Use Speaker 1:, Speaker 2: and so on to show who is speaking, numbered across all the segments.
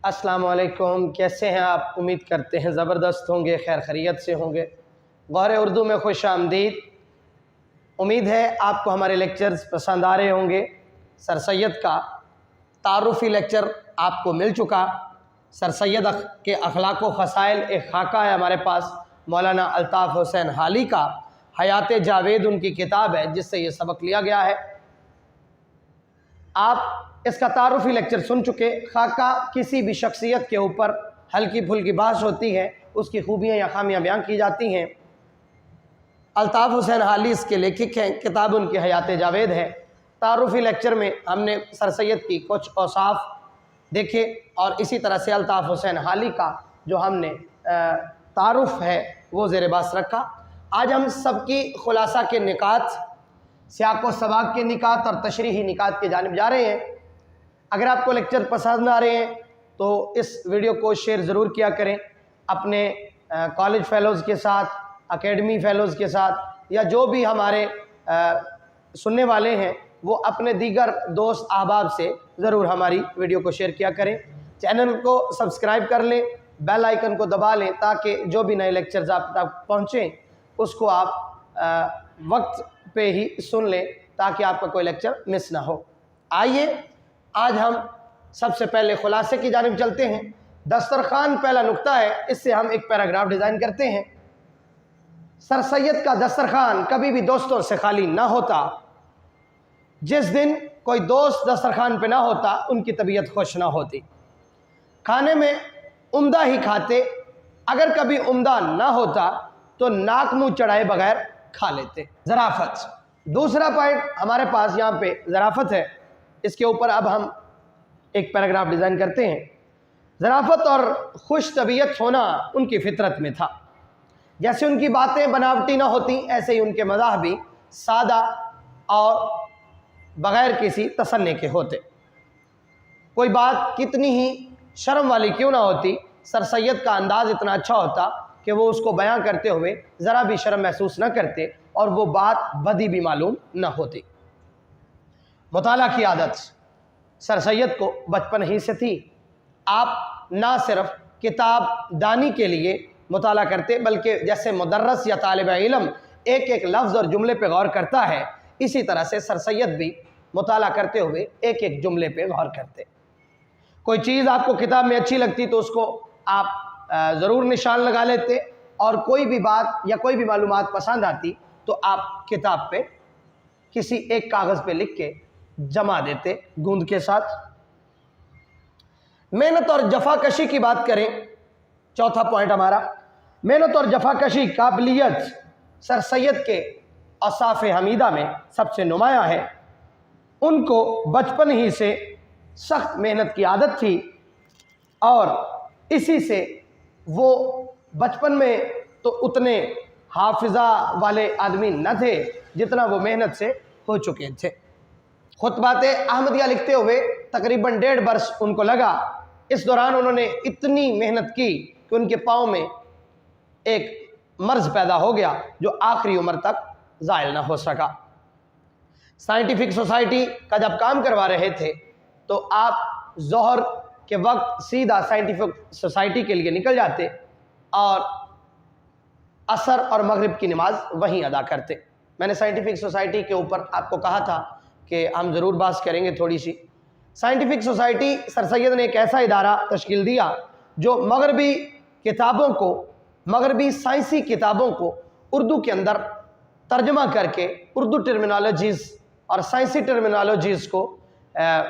Speaker 1: अस्सलाम वालेकुम। कैसे हैं आप? उम्मीद करते हैं ज़बरदस्त होंगे, खैर खैरियत से होंगे। गौर उर्दू में खुश आमदीद। उम्मीद है आपको हमारे लेक्चर्स पसंद आ रहे होंगे। सर सैयद का तारुफ़ी लेक्चर आपको मिल चुका। सर सैयद के अखलाक व ख़साइल एक खाका है हमारे पास, मौलाना अल्ताफ़ हुसैन हाली का। हयात जावेद उनकी किताब है जिससे ये सबक लिया गया है। आप इसका तारुफ़ी लेक्चर सुन चुके। खाका किसी भी शख्सियत के ऊपर हल्की फुल्की बहस होती है, उसकी खूबियाँ या खामियाँ बयान की जाती हैं। अल्ताफ़ हुसैन हाली इसके लेखक हैं, किताब उनकी हयात जावेद है। तारुफ़ी लेक्चर में हमने सर सैयद की कुछ औसाफ देखे और इसी तरह से अल्ताफ़ हुसैन हाली का जो हमने तारुफ़ है वो ज़ेर बास रखा। आज हम सबकी खुलासा के निकात, सियाक़ व सबाक़ के निकात और तशरीही निकात की जानिब जा रहे हैं। अगर आपको लेक्चर पसंद आ रहे हैं तो इस वीडियो को शेयर ज़रूर किया करें अपने कॉलेज फ़ेलोज़ के साथ, एकेडमी फ़ेलोज़ के साथ, या जो भी हमारे सुनने वाले हैं वो अपने दीगर दोस्त अहबाब से ज़रूर हमारी वीडियो को शेयर किया करें। चैनल को सब्सक्राइब कर लें, बेल आइकन को दबा लें ताकि जो भी नए लेक्चर्स आप तक पहुँचें उसको आप वक्त पे ही सुन लें ताकि आपका कोई लेक्चर मिस ना हो। आइए आज हम सबसे पहले खुलासे की जानिब चलते हैं। दस्तरखान पहला नुक्ता है, इससे हम एक पैराग्राफ डिज़ाइन करते हैं। सर सैयद का दस्तरखान कभी भी दोस्तों से खाली ना होता। जिस दिन कोई दोस्त दस्तरखान पे ना होता उनकी तबीयत खुश ना होती। खाने में उम्दा ही खाते, अगर कभी उम्दा ना होता तो नाक मुंह चढ़ाए बगैर खा लेते। ज़राफ़त, दूसरा पॉइंट हमारे पास यहाँ पे ज़राफ़त है। इसके ऊपर अब हम एक पैराग्राफ डिज़ाइन करते हैं। ज़राफ़त और खुश तबीयत होना उनकी फितरत में था। जैसे उनकी बातें बनावटी ना होती, ऐसे ही उनके मज़ाह भी सादा और बग़ैर किसी तसन्ने के होते। कोई बात कितनी ही शर्म वाली क्यों ना होती, सर सैयद का अंदाज़ इतना अच्छा होता कि वो उसको बयां करते हुए ज़रा भी शर्म महसूस न करते और वो बात बदी भी मालूम न होती। मुताला की आदत सर सैयद को बचपन ही से थी। आप ना सिर्फ किताब दानी के लिए मुताला करते बल्कि जैसे मुदर्रस या तालिब इल्म एक एक लफ्ज़ और जुमले पे गौर करता है, इसी तरह से सर सैयद भी मुताला करते हुए एक एक जुमले पे गौर करते। कोई चीज़ आपको किताब में अच्छी लगती तो उसको आप ज़रूर निशान लगा लेते, और कोई भी बात या कोई भी मालूमात पसंद आती तो आप किताब पे किसी एक कागज़ पे लिख के जमा देते गूंद के साथ। मेहनत और जफाकशी की बात करें, चौथा पॉइंट हमारा, मेहनत और जफाकशी काबिलियत सर सैयद के औसाफ हमीदा में सबसे नुमायां है। उनको बचपन ही से सख्त मेहनत की आदत थी और इसी से वो बचपन में तो उतने हाफिज़ा वाले आदमी न थे जितना वो मेहनत से हो चुके थे। खुतबात अहमदिया लिखते हुए तकरीबन 1.5 बरस उनको लगा। इस दौरान उन्होंने इतनी मेहनत की कि उनके पाँव में एक मर्ज़ पैदा हो गया जो आखिरी उम्र तक ज़ायल ना हो सका। साइंटिफिक सोसाइटी का जब काम करवा रहे थे तो आप ज़ोहर के वक्त सीधा साइंटिफिक सोसाइटी के लिए निकल जाते और असर और मगरिब की नमाज वहीं अदा करते। मैंने साइंटिफिक सोसाइटी के ऊपर आपको कहा था कि हम ज़रूर बात करेंगे थोड़ी सी। साइंटिफिक सोसाइटी सर सैयद ने एक ऐसा इदारा तश्कील दिया जो मगरबी किताबों को, मगरबी साइंसी किताबों को उर्दू के अंदर तर्जमा करके उर्दू टर्मिनोलॉजीज़ और साइंसी टर्मिनोलॉजीज़ को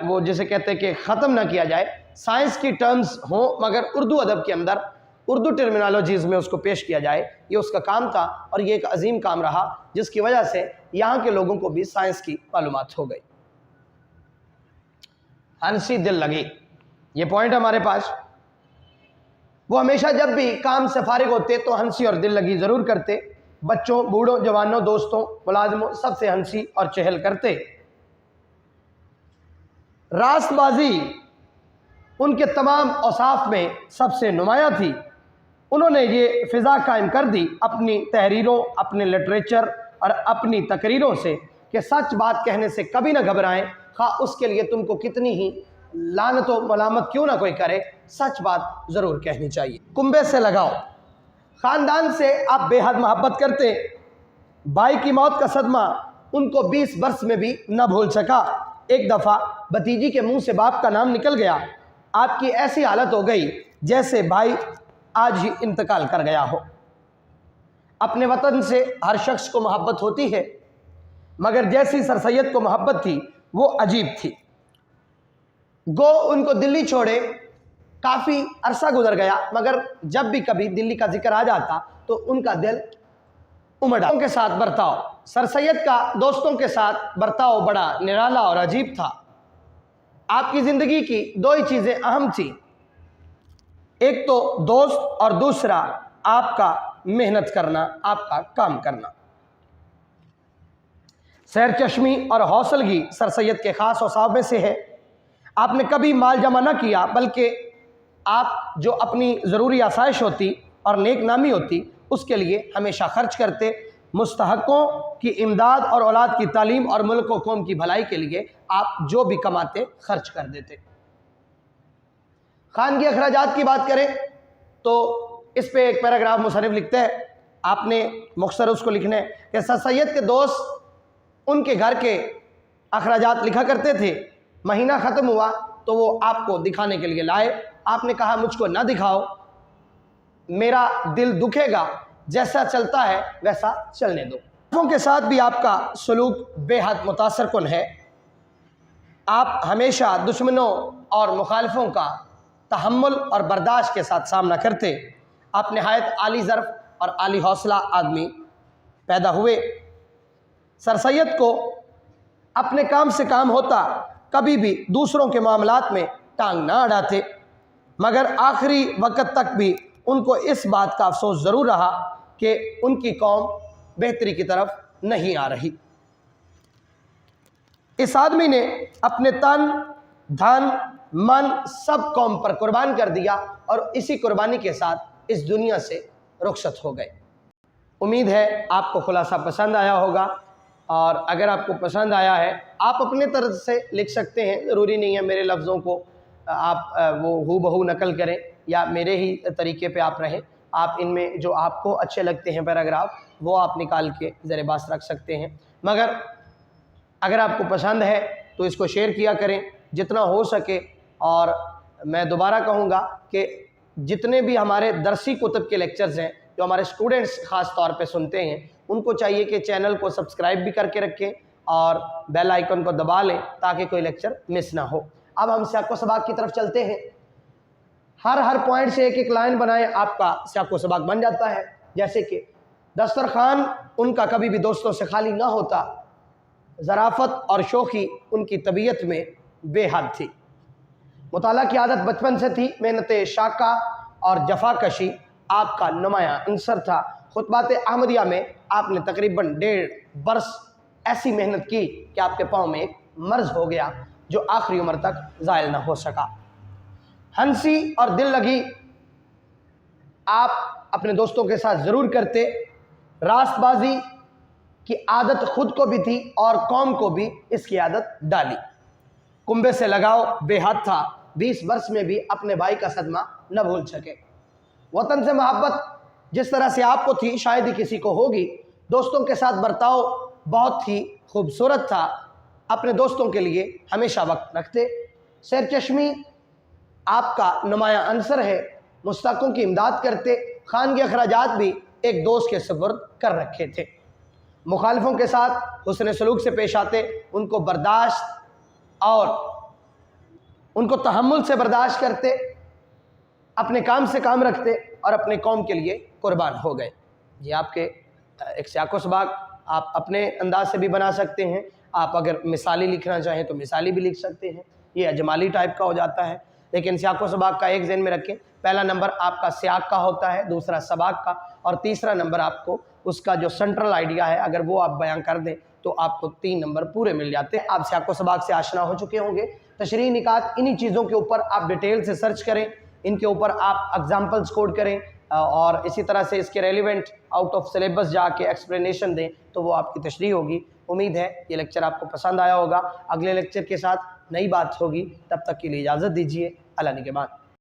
Speaker 1: वो जिसे कहते हैं कि ख़त्म ना किया जाए, साइंस की टर्म्स हों मगर उर्दू अदब के अंदर उर्दू टर्मिनोलॉजीज़ में उसको पेश किया जाए, ये उसका काम था। और ये एक अजीम काम रहा जिसकी वजह से यहाँ के लोगों को भी साइंस की मालूमात हो गई। हंसी दिल लगी, ये पॉइंट हमारे पास। वो हमेशा जब भी काम से फारिग होते तो हंसी और दिल लगी ज़रूर करते। बच्चों, बूढ़ों, जवानों, दोस्तों, मुलाजिमों सबसे हंसी और चहल करते। रास्तबाजी उनके तमाम औसाफ में सबसे नुमायां थी। उन्होंने ये फ़िज़ा कायम कर दी अपनी तहरीरों, अपने लिटरेचर और अपनी तकरीरों से कि सच बात कहने से कभी ना घबराएं, खा उसके लिए तुमको कितनी ही लानत व मलामत क्यों ना कोई करे, सच बात ज़रूर कहनी चाहिए। कुंबे से लगाओ, ख़ानदान से आप बेहद मोहब्बत करते, भाई की मौत का सदमा उनको 20 वर्ष में भी न भूल सका। एक दफ़ा भतीजी के मुंह से बाप का नाम निकल गया, आपकी ऐसी हालत हो गई जैसे भाई आज ही इंतकाल कर गया हो। अपने वतन से हर शख्स को मोहब्बत होती है, मगर जैसी सर सैयद को मोहब्बत थी वो अजीब थी। गो उनको दिल्ली छोड़े काफ़ी अरसा गुजर गया, मगर जब भी कभी दिल्ली का जिक्र आ जाता तो उनका दिल उमड़ा। के साथ बर्ताव, सर सैयद का दोस्तों के साथ बर्ताव बड़ा निराला और अजीब था। आपकी ज़िंदगी की दो ही चीज़ें अहम थी, एक तो दोस्त और दूसरा आपका मेहनत करना, आपका काम करना। सैर चश्मी और हौसलगी सर सैयद के ख़ास औसाफ में से है। आपने कभी माल जमा न किया, बल्कि आप जो अपनी ज़रूरी आसाइश होती और नेक नामी होती उसके लिए हमेशा खर्च करते। मुस्तहक़ों की इमदाद और औलाद की तालीम और मुल्क व कौम की भलाई के लिए आप जो भी कमाते खर्च कर देते। खानगी अखराजात की बात करें तो इस पे एक पैराग्राफ मुसन्निफ़ लिखते हैं, आपने मुख्तसर उसको लिखना है कि सर सैयद के दोस्त उनके घर के अखराजात लिखा करते थे। महीना ख़त्म हुआ तो वो आपको दिखाने के लिए लाए। आपने कहा मुझको ना दिखाओ, मेरा दिल दुखेगा, जैसा चलता है वैसा चलने दो। लोगों के साथ भी आपका सलूक बेहद मुतासर कुन है। आप हमेशा दुश्मनों और मुखालिफों का तहम्मुल और बर्दाश्त के साथ सामना करते। आप नहायत आली ज़र्फ़ और आली हौसला आदमी पैदा हुए। सर सैयद को अपने काम से काम होता, कभी भी दूसरों के मामलात में टांग ना अड़ाते, मगर आखिरी वक़्त तक भी उनको इस बात का अफसोस ज़रूर रहा कि उनकी कौम बेहतरी की तरफ नहीं आ रही। इस आदमी ने अपने तन, धन, मन सब कौम पर कुर्बान कर दिया और इसी कुर्बानी के साथ इस दुनिया से रुखसत हो गए। उम्मीद है आपको खुलासा पसंद आया होगा, और अगर आपको पसंद आया है आप अपने तरफ से लिख सकते हैं। ज़रूरी नहीं है मेरे लफ्ज़ों को आप वो हूबहू नकल करें या मेरे ही तरीके पे आप रहें। आप इनमें जो आपको अच्छे लगते हैं पैराग्राफ वो आप निकाल के ज़ेर बास रख सकते हैं। मगर अगर आपको पसंद है तो इसको शेयर किया करें जितना हो सके। और मैं दोबारा कहूँगा कि जितने भी हमारे दरसी कुतुब के लेक्चर्स हैं जो हमारे स्टूडेंट्स ख़ास तौर पे सुनते हैं, उनको चाहिए कि चैनल को सब्सक्राइब भी करके रखें और बेल आइकन को दबा लें ताकि कोई लेक्चर मिस ना हो। अब हम सियाक़ो सबाक़ की तरफ चलते हैं। हर पॉइंट से एक एक लाइन बनाएं, आपका सियाक़ो सबाक़ बन जाता है। जैसे कि दस्तरखान उनका कभी भी दोस्तों से खाली ना होता, ज़राफ़त और शोखी उनकी तबीयत में बेहद थी, मुताला की आदत बचपन से थी, मेहनत शाका और जफाकशी आपका नुमायाँ अंसर था। खुतबात अहमदिया में आपने तकरीबन 1.5 बरस ऐसी मेहनत की कि आपके पाँव में एक मर्ज़ हो गया जो आखिरी उम्र तक ज़ायल ना हो सका। हंसी और दिल लगी आप अपने दोस्तों के साथ ज़रूर करते। रास्तबाजी की आदत खुद को भी थी और कौम को भी इसकी आदत डाली। कुंबे से लगाव बेहद था, 20 वर्ष में भी अपने भाई का सदमा न भूल सके। वतन से मोहब्बत जिस तरह से आपको थी शायद ही किसी को होगी। दोस्तों के साथ बर्ताव बहुत ही खूबसूरत था, अपने दोस्तों के लिए हमेशा वक्त रखते। सैर चश्मी आपका नुमायाँ अंसर है, मुस्तहक़ों की इमदाद करते। खानगी अखराजात भी एक दोस्त के सुपुर्द कर रखे थे। मुखालिफों के साथ हुस्न सलूक से पेश आते, उनको बर्दाश्त और उनको तहम्मुल से बर्दाश्त करते, अपने काम से काम रखते और अपने कौम के लिए कुर्बान हो गए। ये आपके एक सियाक़ो सबाक़ आप अपने अंदाज से भी बना सकते हैं। आप अगर मिसाली लिखना चाहें तो मिसाली भी लिख सकते हैं, ये अजमाली टाइप का हो जाता है। लेकिन सियाक़ो सबाक़ का एक ज़हन में रखें, पहला नंबर आपका सियाक़ का होता है, दूसरा सबाक़ का, और तीसरा नंबर आपको उसका जो सेंट्रल आइडिया है अगर वो आप बयां कर दें तो आपको 3 नंबर पूरे मिल जाते हैं। आप सियाक़ो सबाक़ से आशना हो चुके होंगे। तशरीह निकात इन्हीं चीज़ों के ऊपर आप डिटेल से सर्च करें, इनके ऊपर आप एग्जाम्पल्स कोड करें और इसी तरह से इसके रेलिवेंट आउट ऑफ सिलेबस जाके एक्सप्लेनेशन दें तो वो आपकी तशरीह होगी। उम्मीद है ये लेक्चर आपको पसंद आया होगा। अगले लेक्चर के साथ نئی بات ہوگی، تب تک کے لیے اجازت دیجیے، اللہ نگہبان۔